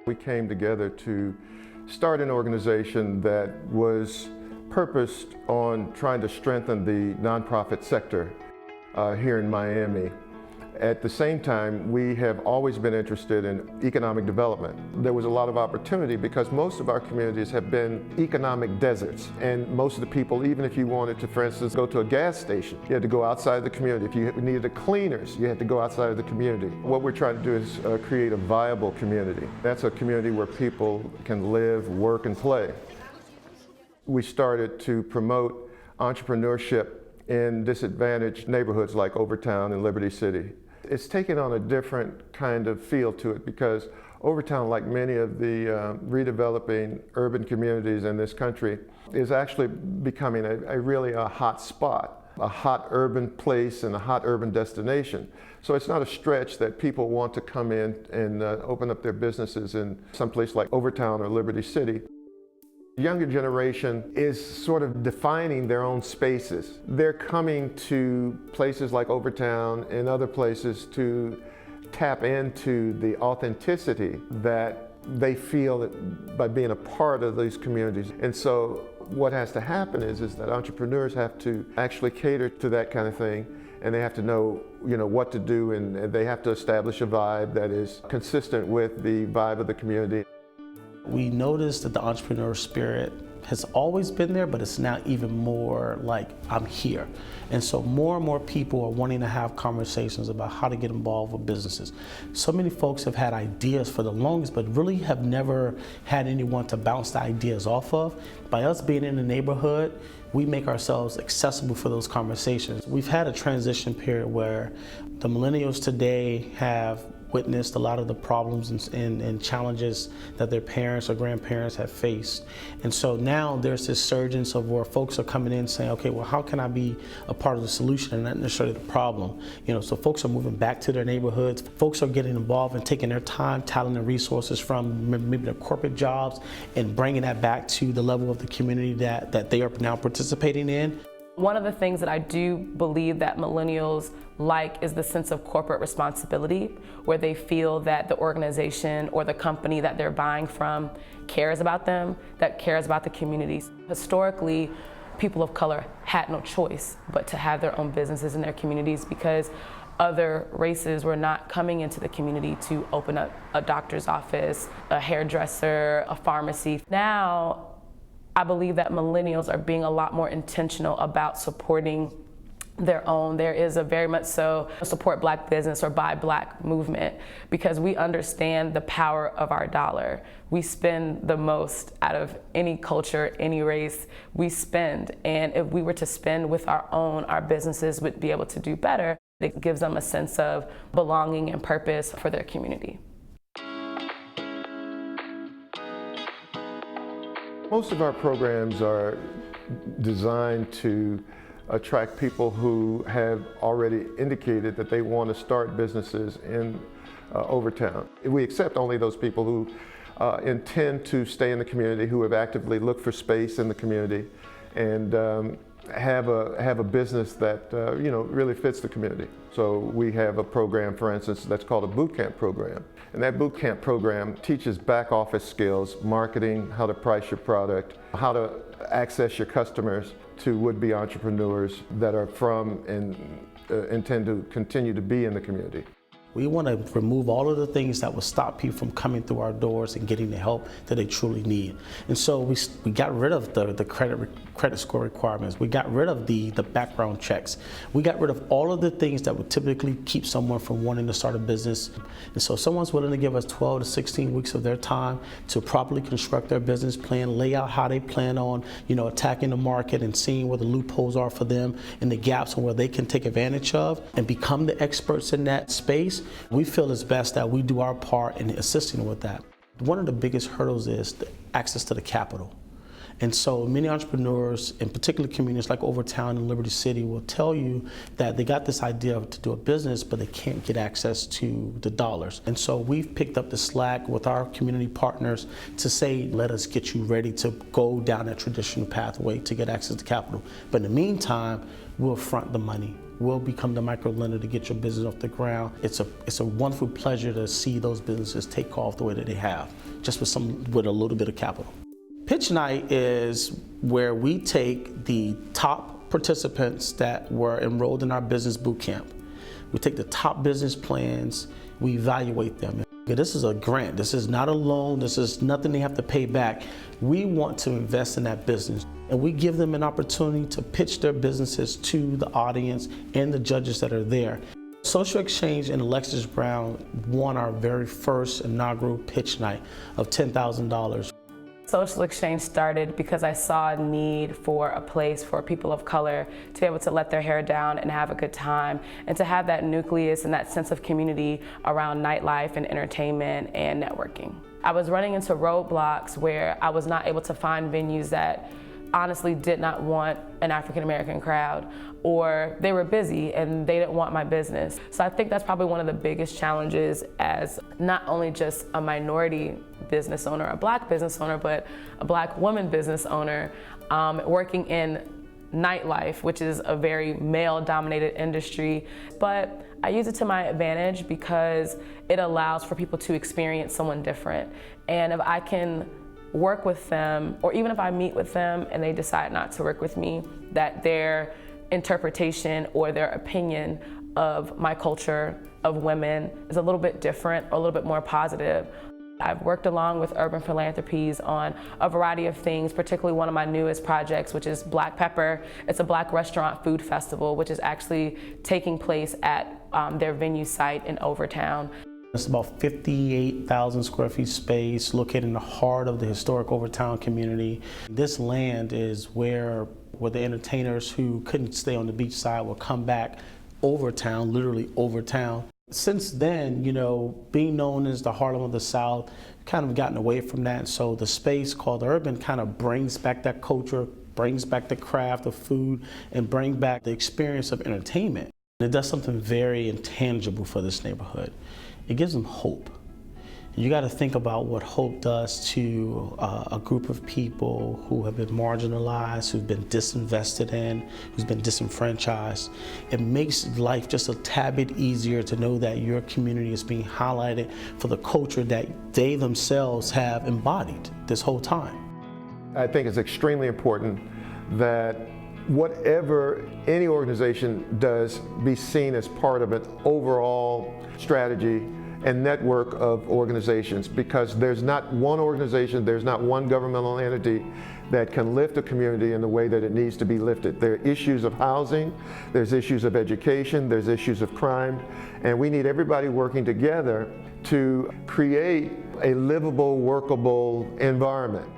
We came together to start an organization that was purposed on trying to strengthen the nonprofit sector here in Miami. At the same time, we have always been interested in economic development. There was a lot of opportunity because most of our communities have been economic deserts. And most of the people, even if you wanted to, for instance, go to a gas station, you had to go outside the community. If you needed a cleaners, you had to go outside of the community. What we're trying to do is create a viable community. That's a community where people can live, work, and play. We started to promote entrepreneurship in disadvantaged neighborhoods like Overtown and Liberty City. It's taken on a different kind of feel to it because Overtown, like many of the redeveloping urban communities in this country, is actually becoming a really hot spot, a hot urban place and a hot urban destination. So it's not a stretch that people want to come in and open up their businesses in some place like Overtown or Liberty City. The younger generation is sort of defining their own spaces. They're coming to places like Overtown and other places to tap into the authenticity that they feel that by being a part of these communities. And so what has to happen is that entrepreneurs have to actually cater to that kind of thing, and they have to know, what to do, and they have to establish a vibe that is consistent with the vibe of the community. We noticed that the entrepreneur spirit has always been there, but it's now even more like, I'm here. And so more and more people are wanting to have conversations about how to get involved with businesses. So many folks have had ideas for the longest, but really have never had anyone to bounce the ideas off of. By us being in the neighborhood, we make ourselves accessible for those conversations. We've had a transition period where the millennials today have witnessed a lot of the problems and challenges that their parents or grandparents have faced. And so now there's this surgence of where folks are coming in saying, okay, well, how can I be a part of the solution and not necessarily the problem? So folks are moving back to their neighborhoods. Folks are getting involved and taking their time, talent, and resources from maybe their corporate jobs and bringing that back to the level of the community that they are now participating in. One of the things that I do believe that millennials like is the sense of corporate responsibility, where they feel that the organization or the company that they're buying from cares about them, that cares about the communities. Historically, people of color had no choice but to have their own businesses in their communities because other races were not coming into the community to open up a doctor's office, a hairdresser, a pharmacy. Now, I believe that millennials are being a lot more intentional about supporting their own. There is a very much so support Black business or buy Black movement because we understand the power of our dollar. We spend the most out of any culture, any race, we spend. And if we were to spend with our own, our businesses would be able to do better. It gives them a sense of belonging and purpose for their community. Most of our programs are designed to attract people who have already indicated that they want to start businesses in Overtown. We accept only those people who intend to stay in the community, who have actively looked for space in the community, and have a business that really fits the community. So we have a program, for instance, that's called a boot camp program. And that boot camp program teaches back office skills, marketing, how to price your product, how to access your customers to would-be entrepreneurs that are from and intend to continue to be in the community. We want to remove all of the things that will stop people from coming through our doors and getting the help that they truly need. And so we got rid of the credit score requirements. We got rid of the background checks. We got rid of all of the things that would typically keep someone from wanting to start a business. And so if someone's willing to give us 12 to 16 weeks of their time to properly construct their business plan, lay out how they plan on, attacking the market and seeing where the loopholes are for them and the gaps and where they can take advantage of and become the experts in that space, we feel it's best that we do our part in assisting with that. One of the biggest hurdles is the access to the capital. And so many entrepreneurs, in particular communities like Overtown and Liberty City, will tell you that they got this idea to do a business, but they can't get access to the dollars. And so we've picked up the slack with our community partners to say, let us get you ready to go down that traditional pathway to get access to capital. But in the meantime, we'll front the money. we'll become the micro lender to get your business off the ground. It's a wonderful pleasure to see those businesses take off the way that they have, just with a little bit of capital. Pitch Night is where we take the top participants that were enrolled in our business boot camp. We take the top business plans, we evaluate them. This is a grant, this is not a loan, this is nothing they have to pay back. We want to invest in that business, and we give them an opportunity to pitch their businesses to the audience and the judges that are there. Social Exchange and Alexis Brown won our very first inaugural pitch night of $10,000. Social Exchange started because I saw a need for a place for people of color to be able to let their hair down and have a good time, and to have that nucleus and that sense of community around nightlife and entertainment and networking. I was running into roadblocks where I was not able to find venues that honestly did not want an African American crowd, or they were busy and they didn't want my business. So I think that's probably one of the biggest challenges as not only just a minority business owner, a black business owner, but a black woman business owner working in nightlife, which is a very male-dominated industry. But I use it to my advantage because it allows for people to experience someone different. And if I can work with them, or even if I meet with them and they decide not to work with me, that their interpretation or their opinion of my culture of women is a little bit different or a little bit more positive. I've worked along with Urban Philanthropies on a variety of things, particularly one of my newest projects, which is Black Pepper. It's a Black restaurant food festival, which is actually taking place at their venue site in Overtown. It's about 58,000 square feet space located in the heart of the historic Overtown community. This land is where the entertainers who couldn't stay on the beach side will come back Overtown, literally Overtown. Since then, being known as the Harlem of the South, kind of gotten away from that. So the space called Urban kind of brings back that culture, brings back the craft of food, and brings back the experience of entertainment. It does something very intangible for this neighborhood. It gives them hope. You got to think about what hope does to a group of people who have been marginalized, who've been disinvested in, who's been disenfranchised. It makes life just a tad bit easier to know that your community is being highlighted for the culture that they themselves have embodied this whole time. I think it's extremely important that whatever any organization does be seen as part of an overall strategy and network of organizations, because there's not one organization, there's not one governmental entity that can lift a community in the way that it needs to be lifted. There are issues of housing, there's issues of education, there's issues of crime, and we need everybody working together to create a livable, workable environment.